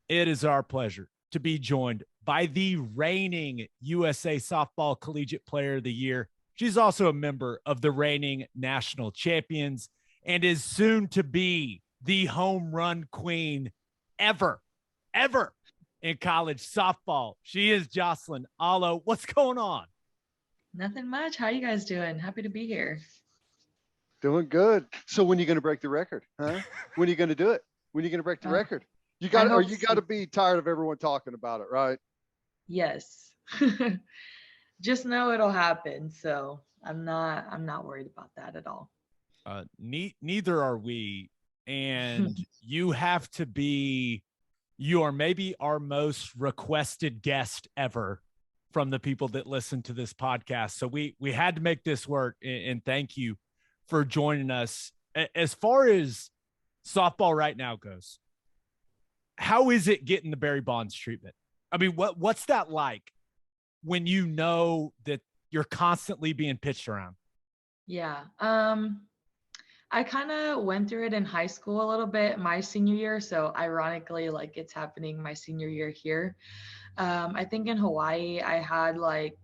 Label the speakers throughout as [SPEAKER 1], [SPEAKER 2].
[SPEAKER 1] It is our pleasure to be joined by the reigning USA Softball Collegiate Player of the Year. She's also a member of the reigning national champions and is soon to be the home run queen ever in college softball. She is Jocelyn Alo. What's going on?
[SPEAKER 2] Nothing much. How you guys doing? Happy to be here.
[SPEAKER 3] Doing good. So when are you going to break the record? Huh? When are you going to do it? When are you going to break the record? You got to be tired of everyone talking about it, right?
[SPEAKER 2] Yes. Just know it'll happen. So I'm not worried about that at all.
[SPEAKER 1] Neither are we. And you have to be, you are maybe our most requested guest ever from the people that listen to this podcast. So we had to make this work, and thank you for joining us. As far as softball right now goes, how is it getting the Barry Bonds treatment? I mean, what's that like when you know that you're constantly being pitched around?
[SPEAKER 2] Yeah. I kind of went through it in high school a little bit my senior year. So ironically, like it's happening my senior year here. I think in Hawaii, I had like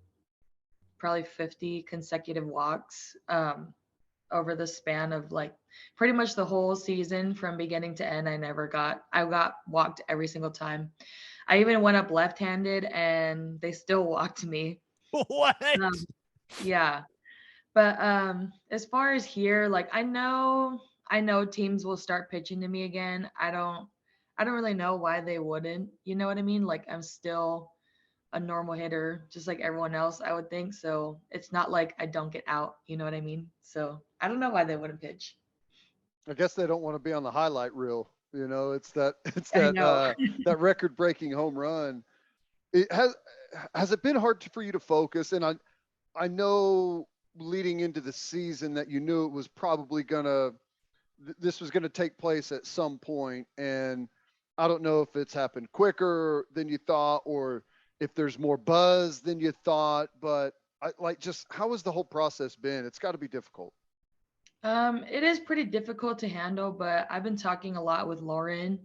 [SPEAKER 2] probably 50 consecutive walks over the span of like pretty much the whole season from beginning to end. I got walked every single time. I even went up left-handed and they still walked me.
[SPEAKER 1] What?
[SPEAKER 2] Yeah. But as far as here, like I know teams will start pitching to me again. I don't really know why they wouldn't. You know what I mean? Like I'm still a normal hitter, just like everyone else, I would think. So it's not like I don't get out. You know what I mean? So I don't know why they wouldn't pitch.
[SPEAKER 3] I guess they don't want to be on the highlight reel. You know,
[SPEAKER 2] I know.
[SPEAKER 3] that record-breaking home run. It has it been hard for you to focus? And I know leading into the season that you knew it was probably this was gonna take place at some point, and I don't know if it's happened quicker than you thought or if there's more buzz than you thought, but just how has the whole process been? It's got to be difficult.
[SPEAKER 2] It is pretty difficult to handle, but I've been talking a lot with Lauren,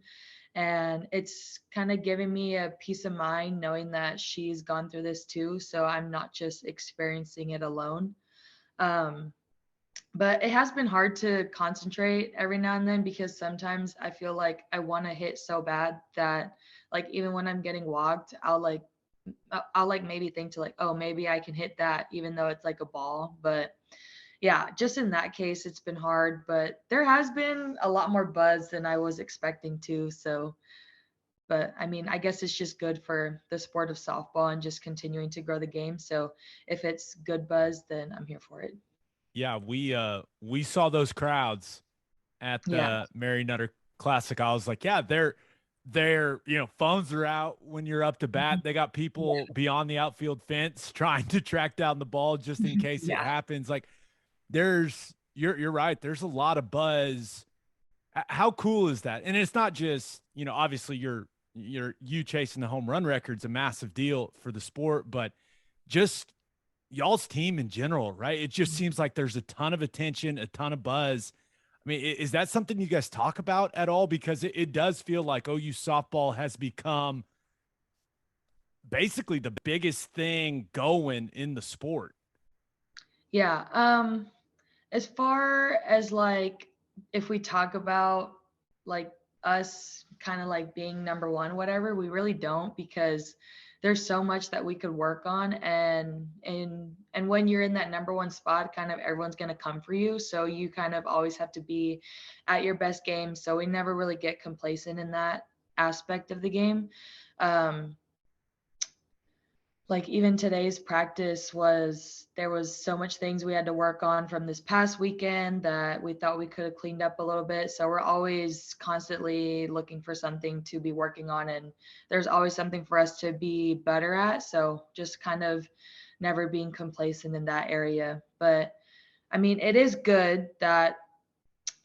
[SPEAKER 2] and it's kind of giving me a peace of mind knowing that she's gone through this too. So I'm not just experiencing it alone. Um, but it has been hard to concentrate every now and then because sometimes I feel like I want to hit so bad that like even when I'm getting walked, I'll like maybe think to like, oh, maybe I can hit that even though it's like a ball. But yeah, just in that case, it's been hard, but there has been a lot more buzz than I was expecting to. So, but I mean, I guess it's just good for the sport of softball and just continuing to grow the game. So if it's good buzz, then I'm here for it.
[SPEAKER 1] Yeah, we saw those crowds at
[SPEAKER 2] Yeah.
[SPEAKER 1] the Mary Nutter Classic. I was like, yeah, phones are out when you're up to bat. They got people beyond the outfield fence trying to track down the ball just in case it
[SPEAKER 2] Yeah.
[SPEAKER 1] happens. Like you're right. There's a lot of buzz. How cool is that? And it's not just, obviously you chasing the home run record's a massive deal for the sport, but just y'all's team in general, right? It just seems like there's a ton of attention, a ton of buzz. I mean, is that something you guys talk about at all? Because it does feel like OU softball has become basically the biggest thing going in the sport.
[SPEAKER 2] Yeah. As far as like if we talk about like us kind of like being number one, whatever, we really don't because there's so much that we could work on and when you're in that number one spot, kind of everyone's gonna come for you. So you kind of always have to be at your best game. So we never really get complacent in that aspect of the game. Um, like even today's practice there was so much things we had to work on from this past weekend that we thought we could have cleaned up a little bit. So we're always constantly looking for something to be working on, and there's always something for us to be better at. So just kind of never being complacent in that area. But I mean, it is good that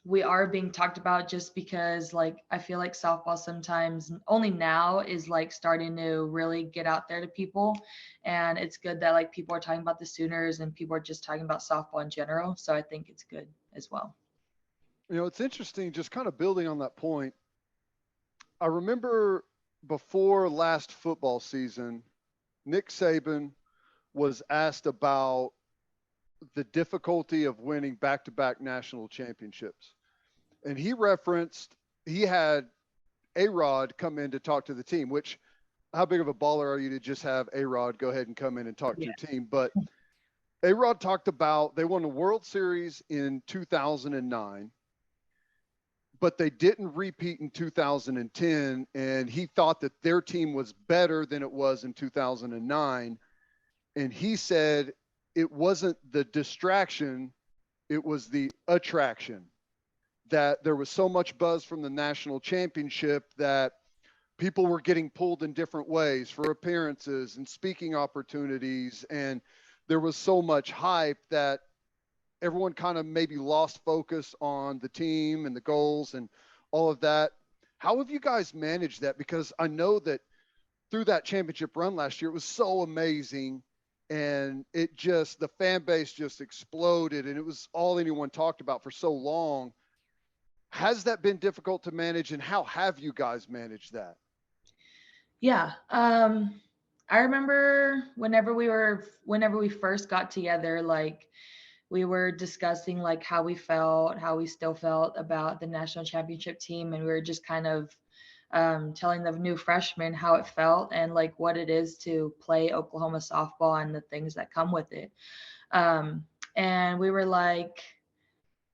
[SPEAKER 2] we are being talked about just because like I feel like softball sometimes only now is like starting to really get out there to people, and it's good that like people are talking about the Sooners and people are just talking about softball in general. So I think it's good as well.
[SPEAKER 3] It's interesting just kind of building on that point. I remember before last football season, Nick Saban was asked about the difficulty of winning back-to-back national championships. And he referenced he had A-Rod come in to talk to the team, which how big of a baller are you to just have A-Rod go ahead and come in and talk to your team? But A-Rod talked about they won the World Series in 2009, but they didn't repeat in 2010. And he thought that their team was better than it was in 2009. And he said it wasn't the distraction, it was the attraction. That there was so much buzz from the national championship that people were getting pulled in different ways for appearances and speaking opportunities. And there was so much hype that everyone kind of maybe lost focus on the team and the goals and all of that. How have you guys managed that? Because I know that through that championship run last year, it was so amazing. And it just, the fan base just exploded and it was all anyone talked about for so long. Has that been difficult to manage, and how have you guys managed that?
[SPEAKER 2] Yeah. I remember whenever we first got together, like we were discussing like how we felt, how we still felt about the national championship team. And we were just kind of telling the new freshmen how it felt and like what it is to play Oklahoma softball and the things that come with it. And we were like,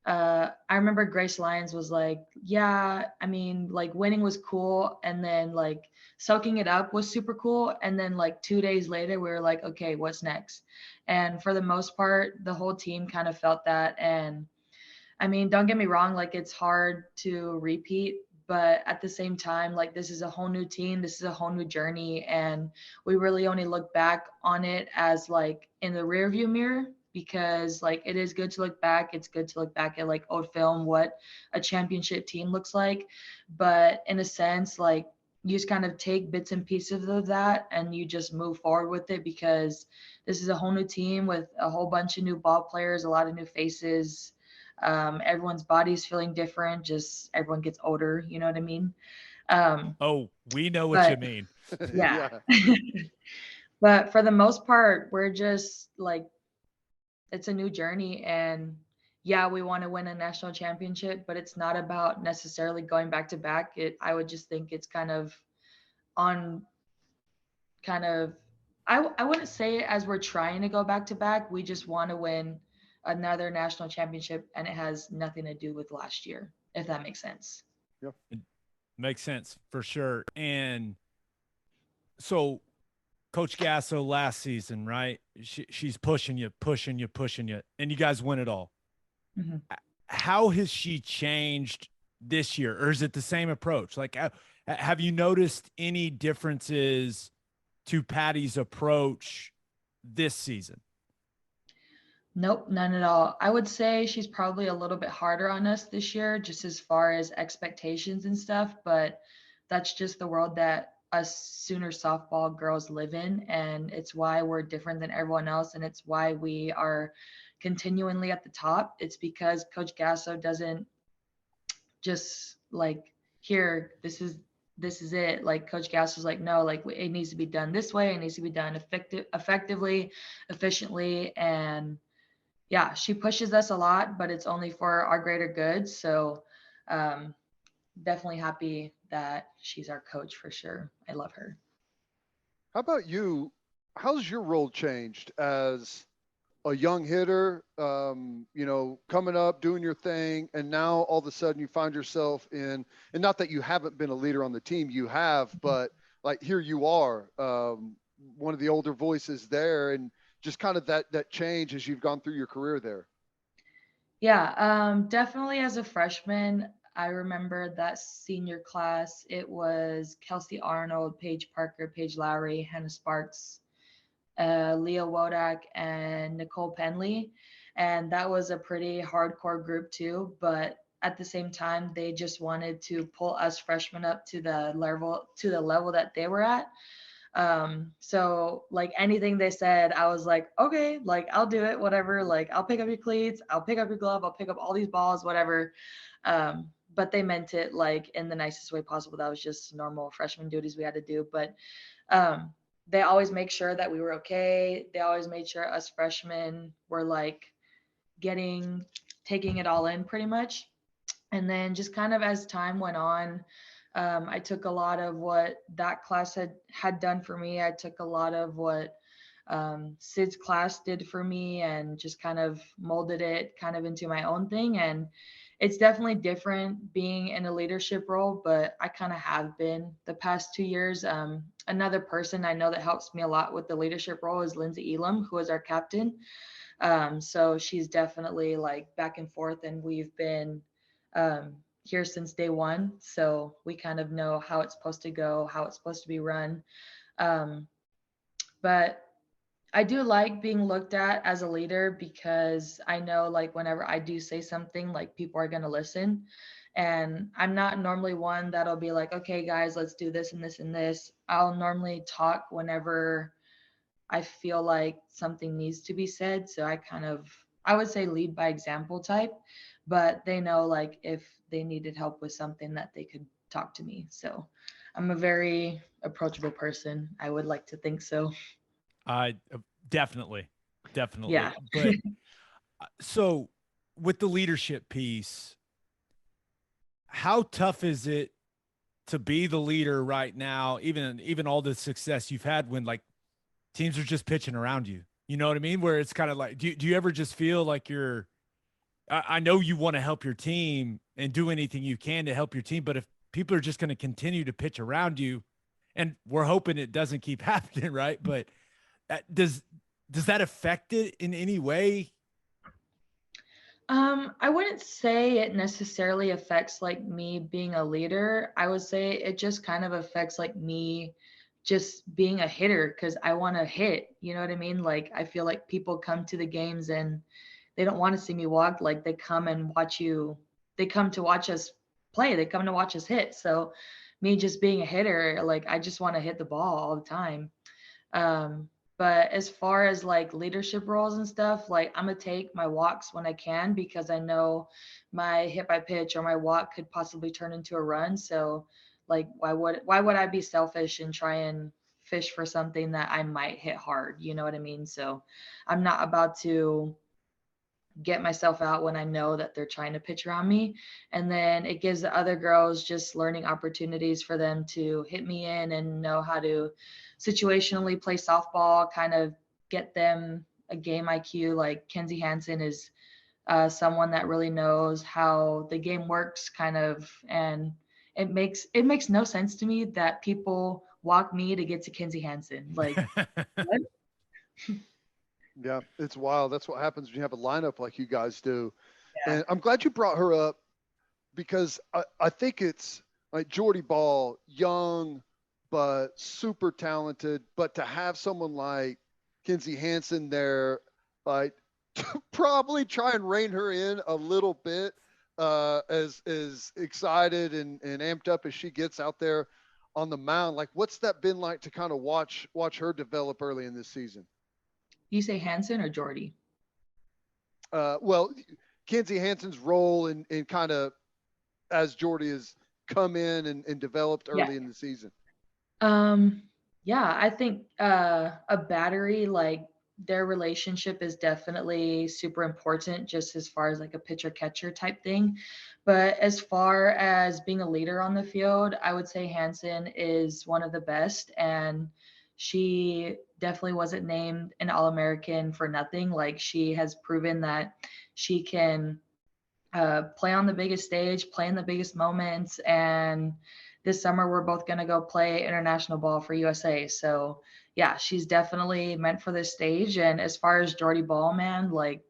[SPEAKER 2] I remember Grace Lyons was like, yeah, I mean, like winning was cool. And then like soaking it up was super cool. And then like 2 days later, we were like, okay, what's next? And for the most part, the whole team kind of felt that. And I mean, don't get me wrong, like it's hard to repeat, but at the same time, like this is a whole new team, this is a whole new journey. And we really only look back on it as like in the rear view mirror, because like it is good to look back. It's good to look back at like old film, what a championship team looks like. But in a sense, like you just kind of take bits and pieces of that and you just move forward with it, because this is a whole new team with a whole bunch of new ball players, a lot of new faces. Everyone's body's feeling different, just everyone gets older, you know what I mean?
[SPEAKER 1] Oh, we know what you mean.
[SPEAKER 2] Yeah. But for the most part, we're just like, it's a new journey. And yeah, we want to win a national championship, but it's not about necessarily going back to back. I would just think it's kind of on kind of, I wouldn't say it as we're trying to go back to back. We just want to win another national championship, and it has nothing to do with last year, if that makes sense.
[SPEAKER 3] Yep.
[SPEAKER 1] It makes sense for sure. And so Coach Gasso last season, right? She's pushing you, and you guys win it all.
[SPEAKER 2] Mm-hmm.
[SPEAKER 1] How has she changed this year, or is it the same approach? Like, have you noticed any differences to Patty's approach this season?
[SPEAKER 2] Nope, none at all. I would say she's probably a little bit harder on us this year, just as far as expectations and stuff, but that's just the world that us Sooner softball girls live in, and it's why we're different than everyone else, and it's why we are continually at the top. It's because Coach Gasso doesn't just like, here, this is it. Like Coach Gasso's like, no, like it needs to be done this way. It needs to be done effectively, efficiently, and yeah, she pushes us a lot, but it's only for our greater good. So definitely happy that she's our coach for sure. I love her.
[SPEAKER 3] How about you? How's your role changed as a young hitter, coming up, doing your thing, and now all of a sudden you find yourself in, and not that you haven't been a leader on the team, you have, but like here you are, one of the older voices there, and just kind of that change as you've gone through your career there.
[SPEAKER 2] Yeah, definitely as a freshman, I remember that senior class. It was Kelsey Arnold, Paige Parker, Paige Lowry, Hannah Sparks, Leah Wodak, and Nicole Penley. And that was a pretty hardcore group too. But at the same time, they just wanted to pull us freshmen up to the level that they were at. So like anything they said, I was like, okay, like I'll do it, whatever. Like I'll pick up your cleats, I'll pick up your glove, I'll pick up all these balls, whatever. but they meant it like in the nicest way possible. That was just normal freshman duties we had to do. But um, they always make sure that we were okay. They always made sure us freshmen were like taking it all in pretty much. And then just kind of as time went on, I took a lot of what that class had done for me. I took a lot of what Sid's class did for me and just kind of molded it kind of into my own thing. And it's definitely different being in a leadership role, but I kind of have been the past 2 years. Another person I know that helps me a lot with the leadership role is Lindsay Elam, who is our captain. So she's definitely like back and forth, and we've been here since day one. So we kind of know how it's supposed to go, how it's supposed to be run. But I do like being looked at as a leader because I know like whenever I do say something, like people are going to listen. And I'm not normally one that'll be like, okay, guys, let's do this and this and this. I'll normally talk whenever I feel like something needs to be said. So I would say lead by example type, but they know like if they needed help with something that they could talk to me. So I'm a very approachable person. I would like to think so.
[SPEAKER 1] Definitely.
[SPEAKER 2] Yeah.
[SPEAKER 1] But so with the leadership piece, how tough is it to be the leader right now, even all the success you've had when like teams are just pitching around you? You know what I mean? Where it's kind of like, do you ever just feel like I know you want to help your team and do anything you can to help your team, but if people are just going to continue to pitch around you, and we're hoping it doesn't keep happening, right? But does that affect it in any way?
[SPEAKER 2] I wouldn't say it necessarily affects like me being a leader. I would say it just kind of affects like me just being a hitter because I want to hit. You know what I mean? Like I feel like people come to the games and they don't want to see me walk. Like they come and watch you. They come to watch us play. They come to watch us hit. So me just being a hitter, like I just want to hit the ball all the time. Um, but as far as like leadership roles and stuff, like I'm gonna take my walks when I can because I know my hit by pitch or my walk could possibly turn into a run. So like why would I be selfish and try and fish for something that I might hit hard? You know what I mean? So I'm not about to get myself out when I know that they're trying to pitch around me. And then it gives the other girls just learning opportunities for them to hit me in and know how to situationally play softball, kind of get them a game IQ. Like Kenzie Hansen is someone that really knows how the game works, kind of, and it makes no sense to me that people walk me to get to Kenzie Hansen. Like, what?
[SPEAKER 3] Yeah, it's wild. That's what happens when you have a lineup like you guys do.
[SPEAKER 2] Yeah.
[SPEAKER 3] And I'm glad you brought her up because I think it's like Jordy Bahl, young, but super talented. But to have someone like Kinsey Hansen there, like to probably try and rein her in a little bit, as excited and amped up as she gets out there on the mound. Like, what's that been like to kind of watch her develop early in this season?
[SPEAKER 2] You say Hansen or Jordy?
[SPEAKER 3] Well, Kinsey Hansen's role in kind of as Jordy has come in and developed
[SPEAKER 2] Yeah.
[SPEAKER 3] early in the season.
[SPEAKER 2] Yeah, I think a battery, like their relationship is definitely super important just as far as like a pitcher catcher type thing. But as far as being a leader on the field, I would say Hansen is one of the best, and she definitely wasn't named an All-American for nothing. Like she has proven that she can play on the biggest stage, play in the biggest moments. And this summer, we're both going to go play international ball for USA. So, yeah, she's definitely meant for this stage. And as far as Jordy Bahl, man, like,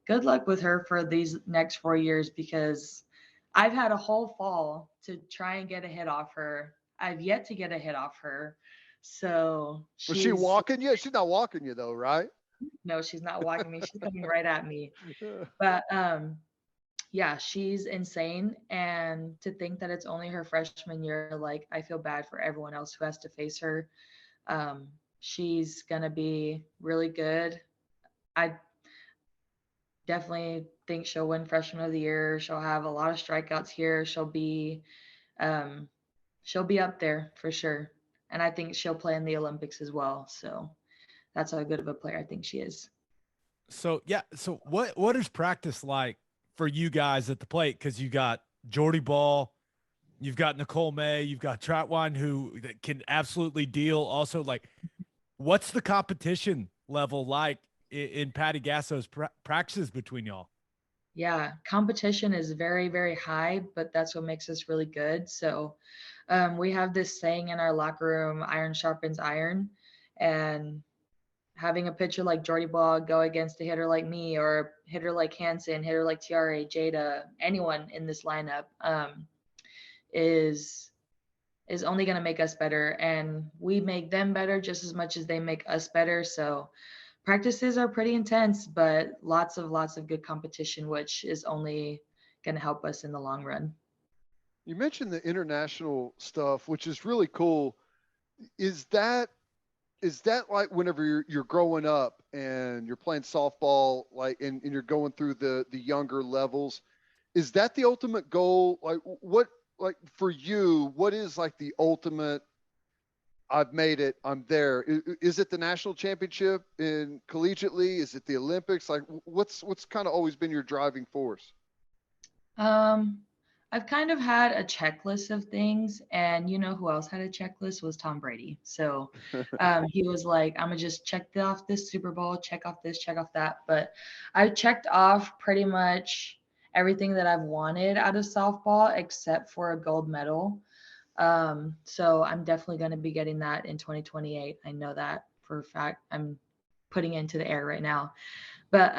[SPEAKER 2] good luck with her for these next 4 years because I've had a whole fall to try and get a hit off her. I've yet to get a hit off her. So
[SPEAKER 3] Was she
[SPEAKER 2] she's
[SPEAKER 3] walking you? She's not walking you though, right?
[SPEAKER 2] no, she's not walking me. She's coming right at me. But yeah, she's insane. And to think that it's only her freshman year, like I feel bad for everyone else who has to face her. She's gonna be really good. I definitely think she'll win freshman of the year. She'll have a lot of strikeouts here. She'll be up there for sure. And I think she'll play in the Olympics as well. So that's how good of a player I think she is.
[SPEAKER 1] So yeah, so what is practice like for you guys at the plate? Because you got Jordy Bahl, you've got Nicole May, you've got Troutwine who can absolutely deal. Also, like, what's the competition level like in Patty Gasso's practices between y'all?
[SPEAKER 2] Yeah, competition is very, very high, but that's what makes us really good. So we have this saying in our locker room, iron sharpens iron. And having a pitcher like Jordy Bahl go against a hitter like me or a hitter like Hansen, hitter like Tiare, Jada, anyone in this lineup is only going to make us better. And we make them better just as much as they make us better. So practices are pretty intense, but lots of good competition, which is only going to help us in the long run.
[SPEAKER 3] You mentioned the international stuff, which is really cool. Is that like whenever you're growing up and you're playing softball, like and you're going through the younger levels, is that the ultimate goal? Like for you, what is like the ultimate, I've made it, I'm there? Is it the national championship in collegiately? Is it the Olympics? Like what's kind of always been your driving force?
[SPEAKER 2] I've kind of had a checklist of things, and you know who else had a checklist was Tom Brady. So he was like, I'm gonna just check off this Super Bowl, check off this, check off that. But I checked off pretty much everything that I've wanted out of softball except for a gold medal. So I'm definitely going to be getting that in 2028. I know that for a fact. I'm putting it into the air right now. But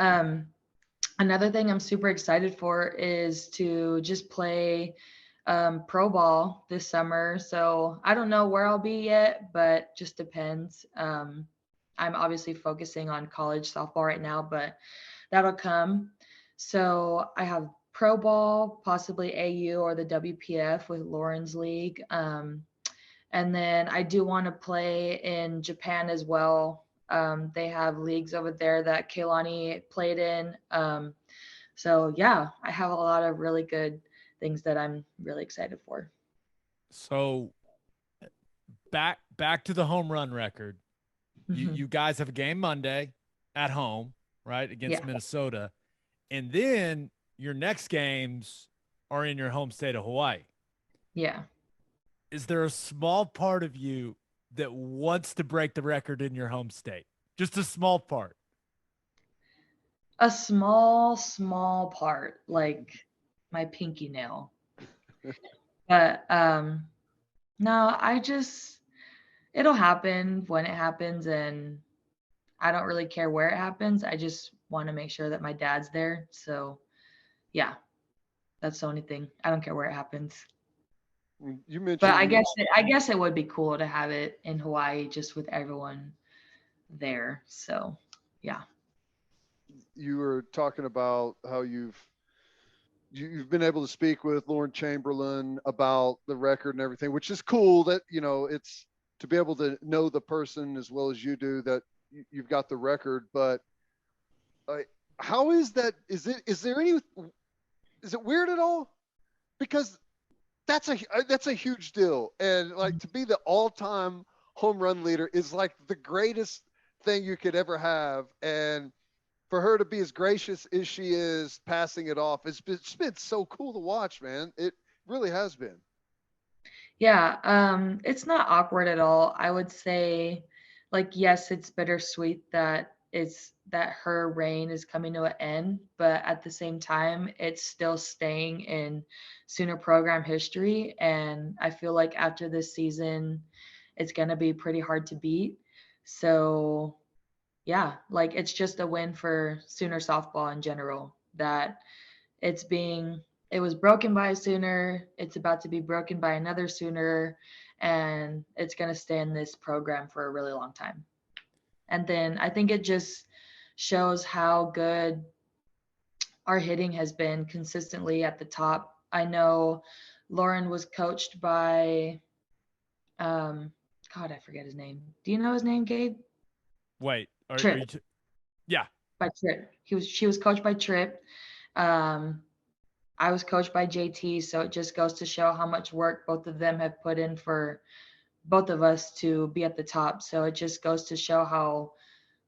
[SPEAKER 2] another thing I'm super excited for is to just play pro ball this summer. So I don't know where I'll be yet, but just depends. I'm obviously focusing on college softball right now, but that'll come. So I have pro ball, possibly AU or the WPF with Lauren's league. And then I do want to play in Japan as well. They have leagues over there that Keilani played in. So yeah, I have a lot of really good things that I'm really excited for.
[SPEAKER 1] So back to the home run record. You guys have a game Monday at home, right, against Minnesota, and then your next games are in your home state of Hawaii.
[SPEAKER 2] Yeah.
[SPEAKER 1] Is there a small part of you that wants to break the record in your home state? Just a small part.
[SPEAKER 2] A small part, like my pinky nail. But no, it'll happen when it happens, and I don't really care where it happens. I just want to make sure that my dad's there. So yeah, that's the only thing. I don't care where it happens.
[SPEAKER 3] You mentioned,
[SPEAKER 2] but I guess it would be cool to have it in Hawaii just with everyone there. So yeah.
[SPEAKER 3] You were talking about how you've been able to speak with Lauren Chamberlain about the record and everything, which is cool. That it's to be able to know the person as well as you do, that you've got the record. But how is that? Is it weird at all? Because that's a huge deal, and like to be the all-time home run leader is like the greatest thing you could ever have. And for her to be as gracious as she is passing it off, it's been so cool to watch, man. It really has been.
[SPEAKER 2] Yeah, it's not awkward at all. I would say, like, yes, it's bittersweet that her reign is coming to an end, but at the same time, it's still staying in Sooner program history. And I feel like after this season, it's gonna be pretty hard to beat. So yeah, like it's just a win for Sooner softball in general that it was broken by a Sooner, it's about to be broken by another Sooner, and it's going to stay in this program for a really long time. And then I think it just shows how good our hitting has been consistently at the top. I know Lauren was coached by God, I forget his name. Do you know his name, Gabe?
[SPEAKER 1] Wait,
[SPEAKER 2] Tripp.
[SPEAKER 1] yeah.
[SPEAKER 2] By Tripp. She was coached by Tripp. I was coached by JT, so it just goes to show how much work both of them have put in for both of us to be at the top. So it just goes to show how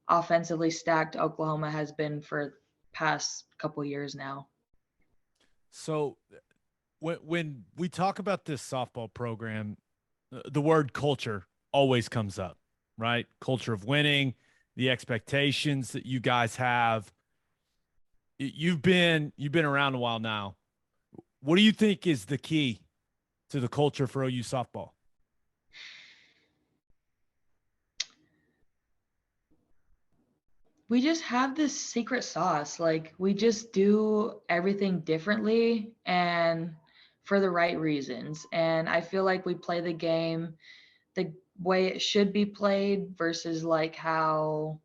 [SPEAKER 2] offensively stacked Oklahoma has been for past couple years now.
[SPEAKER 1] So when we talk about this softball program, the word culture always comes up, right? Culture of winning, the expectations that you guys have. You've been around a while now. What do you think is the key to the culture for OU softball?
[SPEAKER 2] We just have this secret sauce. Like, we just do everything differently and for the right reasons. And I feel like we play the game the way it should be played versus like how,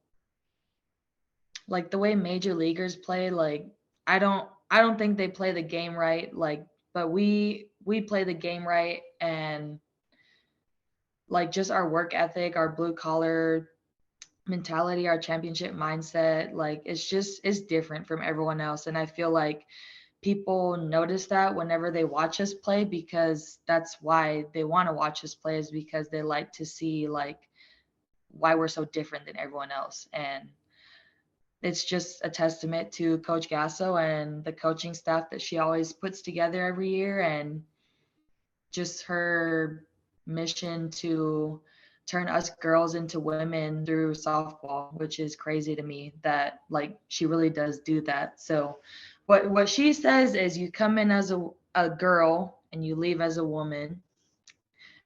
[SPEAKER 2] like the way major leaguers play. Like, I don't think they play the game right. Like, but we play the game right, and like just our work ethic, our blue collar mentality, our championship mindset, like it's different from everyone else. And I feel like people notice that whenever they watch us play, because that's why they want to watch us play, is because they like to see like why we're so different than everyone else. And it's just a testament to Coach Gasso and the coaching staff that she always puts together every year, and just her mission to turn us girls into women through softball, which is crazy to me that like she really does do that. So what she says is you come in as a girl and you leave as a woman.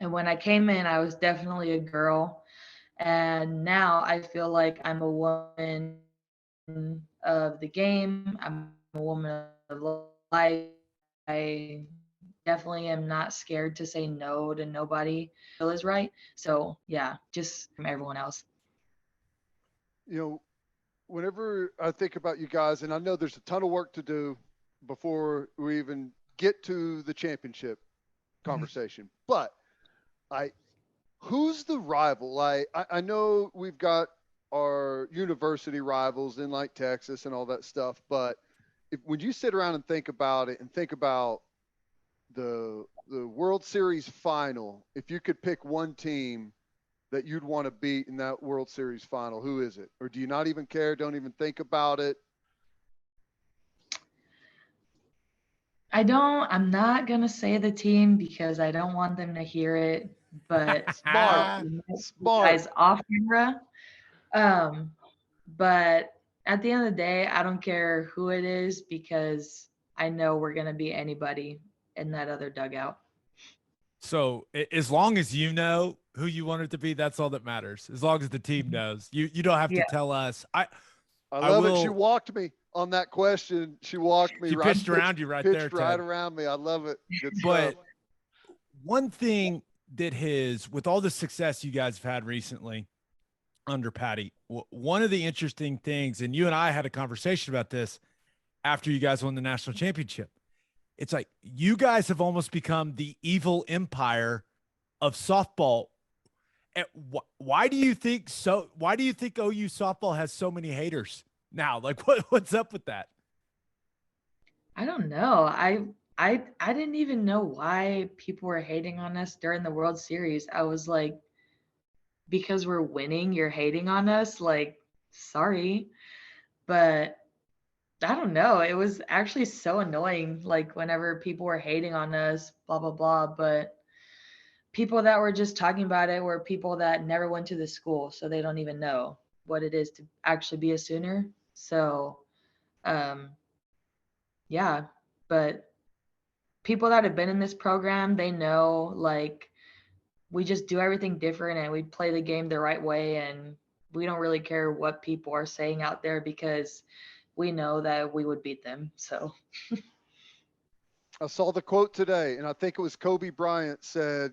[SPEAKER 2] And when I came in, I was definitely a girl. And now I feel like I'm a woman of the game. I'm a woman of life. I definitely am not scared to say no to nobody. Feel is right. So yeah, just from everyone else.
[SPEAKER 3] You know, whenever I think about you guys, and I know there's a ton of work to do before we even get to the championship conversation, but I, who's the rival? Like, I know we've got our university rivals in like Texas and all that stuff, but when you sit around and think about it and think about the World Series final, if you could pick one team that you'd want to beat in that World Series final, who is it? Or do you not even care? Don't even think about it?
[SPEAKER 2] I'm not gonna say the team because I don't want them to hear it, but
[SPEAKER 3] Smart,
[SPEAKER 2] you
[SPEAKER 3] smart.
[SPEAKER 2] guys off camera. Um, but at the end of the day, I don't care who it is because I know we're gonna be anybody in that other dugout.
[SPEAKER 1] So as long as you know who you want it to be, that's all that matters. As long as the team knows, you don't have to
[SPEAKER 2] Yeah.
[SPEAKER 1] tell us.
[SPEAKER 3] I
[SPEAKER 1] I
[SPEAKER 3] love it. She
[SPEAKER 1] will.
[SPEAKER 3] walked me on that question. She walked me
[SPEAKER 1] She
[SPEAKER 3] right,
[SPEAKER 1] pitched around you right there,
[SPEAKER 3] pitched right
[SPEAKER 1] Ted.
[SPEAKER 3] around me. I love it. Good
[SPEAKER 1] But
[SPEAKER 3] stuff.
[SPEAKER 1] one thing that with all the success you guys have had recently under Patty, one of the interesting things, and you and I had a conversation about this after you guys won the national championship. It's like you guys have almost become the evil empire of softball. And why do you think so? Why do you think OU softball has so many haters now? Like, what's up with that?
[SPEAKER 2] I don't know. I didn't even know why people were hating on us during the World Series. I was like, because we're winning, you're hating on us? Like, sorry. But I don't know. It was actually so annoying, like whenever people were hating on us, blah blah blah. But people that were just talking about it were people that never went to the school, so they don't even know what it is to actually be a Sooner. So, um, yeah. But people that have been in this program, they know like we just do everything different and we play the game the right way, and we don't really care what people are saying out there because we know that we would beat them. So,
[SPEAKER 3] I saw the quote today, and I think it was Kobe Bryant said,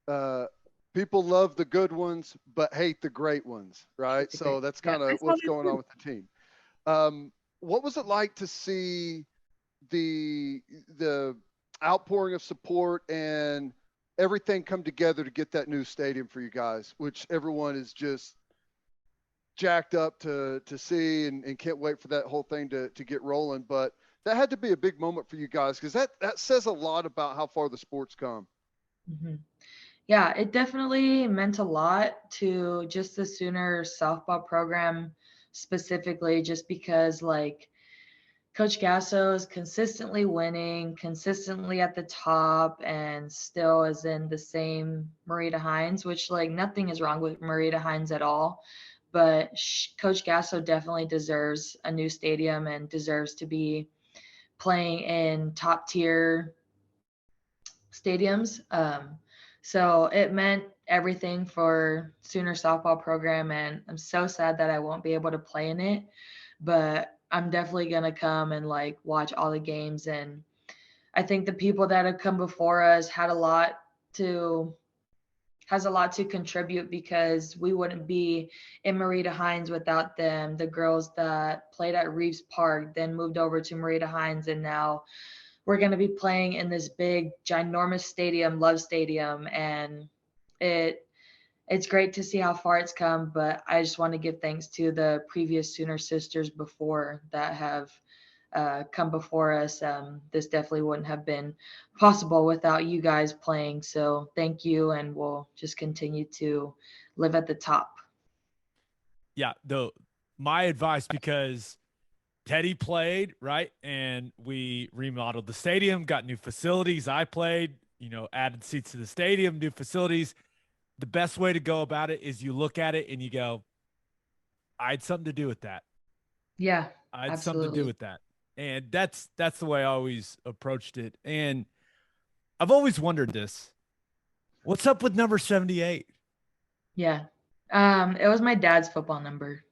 [SPEAKER 3] uh, people love the good ones, but hate the great ones, right?
[SPEAKER 2] it's a great,
[SPEAKER 3] So that's
[SPEAKER 2] yeah,
[SPEAKER 3] kind
[SPEAKER 2] I
[SPEAKER 3] of
[SPEAKER 2] saw
[SPEAKER 3] what's
[SPEAKER 2] that
[SPEAKER 3] going on
[SPEAKER 2] too.
[SPEAKER 3] with the team. What was it like to see the the outpouring of support and everything come together to get that new stadium for you guys, which everyone is just jacked up to see and can't wait for that whole thing to get rolling. But that had to be a big moment for you guys, because that says a lot about how far the sport's come.
[SPEAKER 2] Mm-hmm. Yeah, it definitely meant a lot to just the Sooner softball program specifically, just because like Coach Gasso is consistently winning, consistently at the top, and still is in the same Marita Hines, which like nothing is wrong with Marita Hines at all. But Coach Gasso definitely deserves a new stadium and deserves to be playing in top tier stadiums. So it meant everything for Sooner softball program, and I'm so sad that I won't be able to play in it, but I'm definitely gonna come and like watch all the games. And I think the people that have come before us to has a lot to contribute, because we wouldn't be in Marita Hines without them. The girls that played at Reeves Park then moved over to Marita Hines, and now we're going to be playing in this big ginormous stadium, Love Stadium, and it's great to see how far it's come. But I just want to give thanks to the previous Sooner sisters before that have come before us. This definitely wouldn't have been possible without you guys playing, so thank you, and we'll just continue to live at the top.
[SPEAKER 1] Yeah, my advice, because Teddy played, right? And we remodeled the stadium, got new facilities. I played, added seats to the stadium, new facilities. The best way to go about it is you look at it and you go, I had something to do with that.
[SPEAKER 2] Yeah,
[SPEAKER 1] I had
[SPEAKER 2] absolutely.
[SPEAKER 1] something to do with that. And that's the way I always approached it. And I've always wondered this. What's up with number 78?
[SPEAKER 2] Yeah. It was my dad's football number.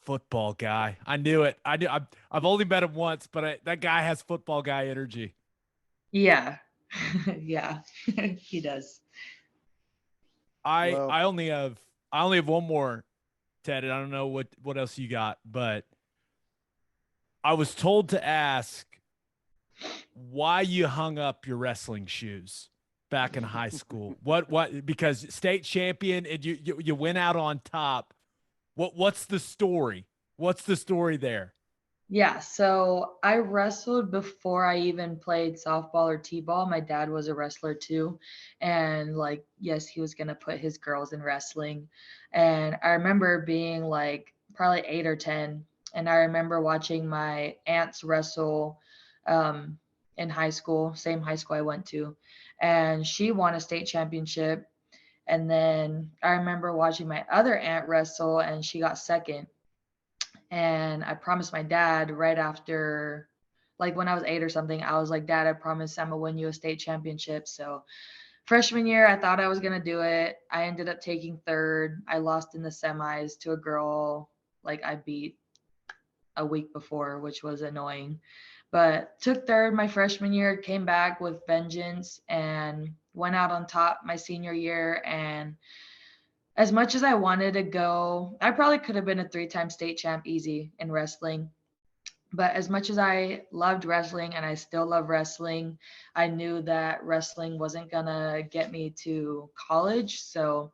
[SPEAKER 1] Football guy. I knew it. I knew. I've only met him once, but that guy has football guy energy.
[SPEAKER 2] Yeah. Yeah, he does.
[SPEAKER 1] I only have one more, Ted, and I don't know what else you got, but I was told to ask why you hung up your wrestling shoes back in high school. What because state champion and you went out on top. What's the story? What's the story there?
[SPEAKER 2] Yeah, so I wrestled before I even played softball or t-ball. My dad was a wrestler too, and like yes, he was going to put his girls in wrestling. And I remember being like probably 8 or 10, and I remember watching my aunts wrestle um in high school, same high school I went to, and she won a state championship. And then I remember watching my other aunt wrestle, and she got second. And I promised my dad right after, like when I was 8 or something, I was like, Dad, I promise I'm gonna win you a state championship. So freshman year, I thought I was gonna do it. I ended up taking third. I lost in the semis to a girl like I beat a week before, which was annoying. But took third my freshman year, came back with vengeance, and went out on top my senior year. And as much as I wanted to go, I probably could have been a 3-time state champ easy in wrestling. But as much as I loved wrestling and I still love wrestling, I knew that wrestling wasn't going to get me to college. So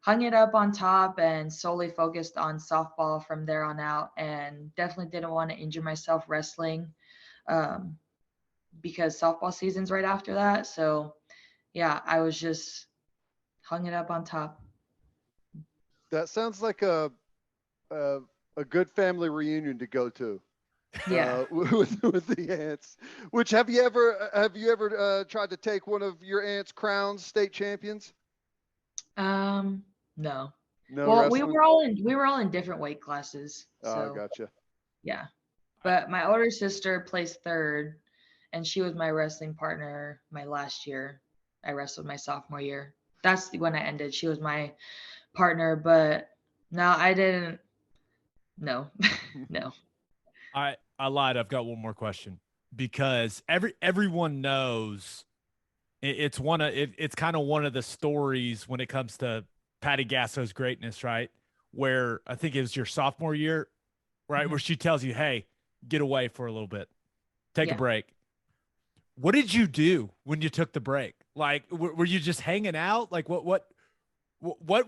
[SPEAKER 2] hung it up on top and solely focused on softball from there on out, and definitely didn't want to injure myself wrestling because softball season's right after that. So yeah, I was just hung it up on top.
[SPEAKER 3] That sounds like a good family reunion to go to.
[SPEAKER 2] Yeah.
[SPEAKER 3] With the aunts. Which have you ever tried to take one of your aunts' crowns, state champions?
[SPEAKER 2] No.
[SPEAKER 3] No.
[SPEAKER 2] Well,
[SPEAKER 3] wrestling?
[SPEAKER 2] we were all in different weight classes. So
[SPEAKER 3] Gotcha.
[SPEAKER 2] yeah. But my older sister placed third, and she was my wrestling partner my last year. I wrestled my sophomore year. That's when I ended. She was my partner, but no, I didn't. No. No.
[SPEAKER 1] I lied. I've got one more question, because everyone knows it's kind of one of the stories when it comes to Patty Gasso's greatness, right? Where I think it was your sophomore year, right?
[SPEAKER 2] Mm-hmm.
[SPEAKER 1] Where she tells you, hey, get away for a little bit, take a
[SPEAKER 2] Yeah.
[SPEAKER 1] break. What did you do when you took the break? Like, were you just hanging out? Like what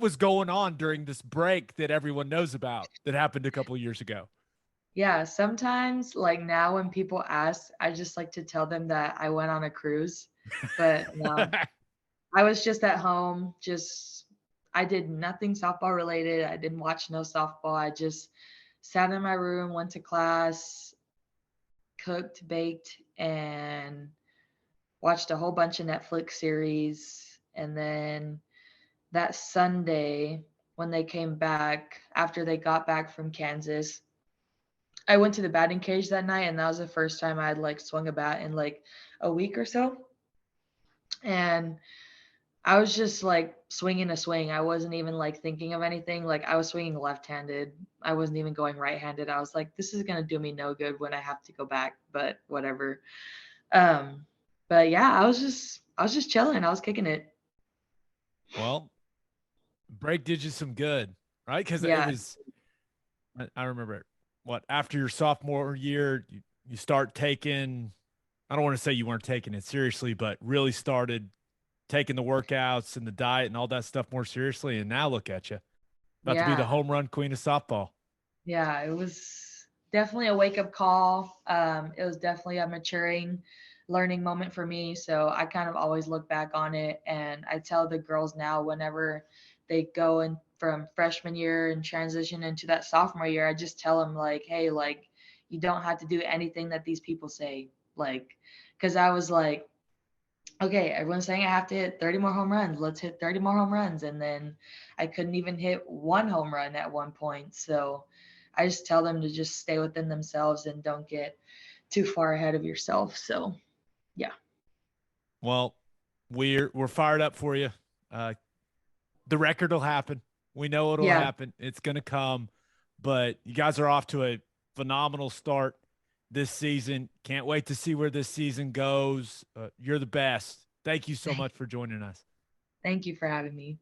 [SPEAKER 1] was going on during this break that everyone knows about that happened a couple of years ago?
[SPEAKER 2] Yeah, sometimes like now when people ask, I just like to tell them that I went on a cruise. But no, I was just at home, just I did nothing softball related. I didn't watch no softball. I just sat in my room, went to class, cooked, baked, and watched a whole bunch of Netflix series. And then that Sunday, when they came back, after they got back from Kansas, I went to the batting cage that night, and that was the first time I had like swung a bat in like a week or so. And I was just like swinging a swing. I wasn't even like thinking of anything. Like I was swinging left-handed. I wasn't even going right-handed. I was like, this is gonna do me no good when I have to go back, but whatever. Um, but yeah, I was just chilling. I was kicking it.
[SPEAKER 1] Well, break did you some good, right? Because it
[SPEAKER 2] Yeah,
[SPEAKER 1] was, I remember it. What, after your sophomore year, you start taking, I don't want to say you weren't taking it seriously, but really started taking the workouts and the diet and all that stuff more seriously. And now look at you, about to be the
[SPEAKER 2] yeah,
[SPEAKER 1] home run queen of softball.
[SPEAKER 2] yeah. It was definitely a wake-up call. It was definitely a maturing learning moment for me. So I kind of always look back on it, and I tell the girls now whenever they go in from freshman year and transition into that sophomore year, I just tell them like, hey, like you don't have to do anything that these people say. Like, because I was like, okay, everyone's saying I have to hit 30 more home runs. Let's hit 30 more home runs. And then I couldn't even hit one home run at one point. So I just tell them to just stay within themselves and don't get too far ahead of yourself. So yeah.
[SPEAKER 1] Well, we're fired up for you. Uh, the record will happen. We know it'll
[SPEAKER 2] Yeah.
[SPEAKER 1] happen. It's going to come, but you guys are off to a phenomenal start this season. Can't wait to see where this season goes. You're the best. Thank you so much for joining us.
[SPEAKER 2] Thank you for having me.